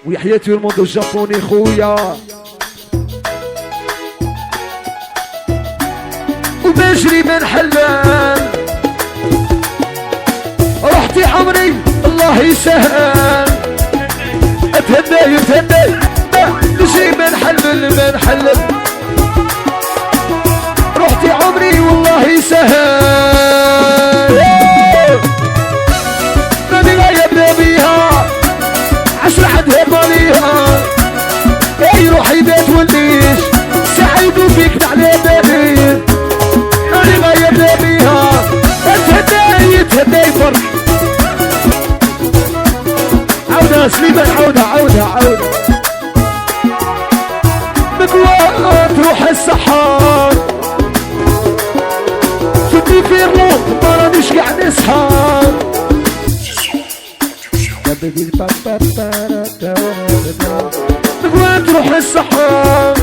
ويحياتي الموندو الجابوني خويا وبجري من حلال رحتي عمري الله يسهل اتهدى يتهدى نجري من حلل رحتي عمري والله يسهل نبي لا يبدا بيها عشر عدها ماليها اي روحي بيت وليش سعيد وفيك على بابي نبي لا يبدا بيها اتهدى يتهدى فرح عودة سليمان عودة مقوى تروح السحار فدي في الروح ما رانيش قاعد اسحار مقوى تروح السحار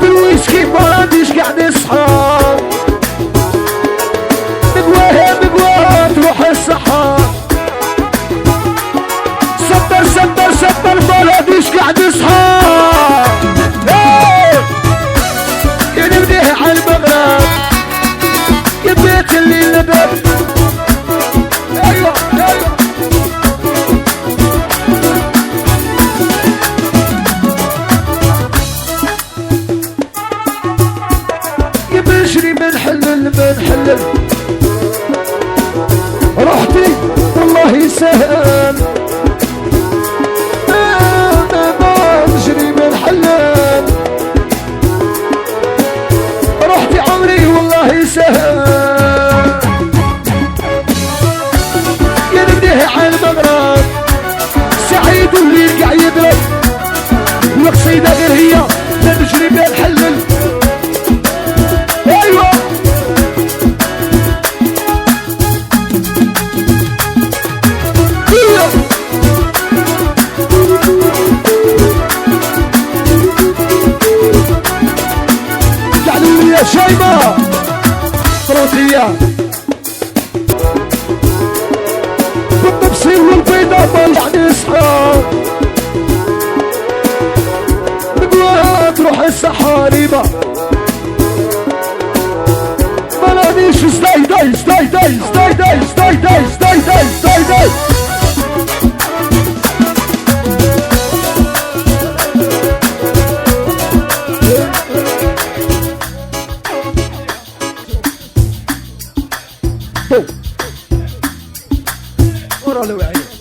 بالويسكي ما رانيش قاعد اسحار مقوى تروح السحار سبر ما رانيش قاعد اسحار نبديه على المغرب يبيت اللي لبب ايوه يبشري من حلل رحتي والله يسهل انا بجري من حلل رحتي عمري والله يسهل ينبديه على المغرب سعيد واللي قاعد يضرب والقصيدة غير هي نجري بين حلل ايوه قالوا لي يا شايبة فروسية بالنفسي والبيضة يعني اصحاب نقوى تروح السحاريبة ملانيش ستاي ورا لو عيد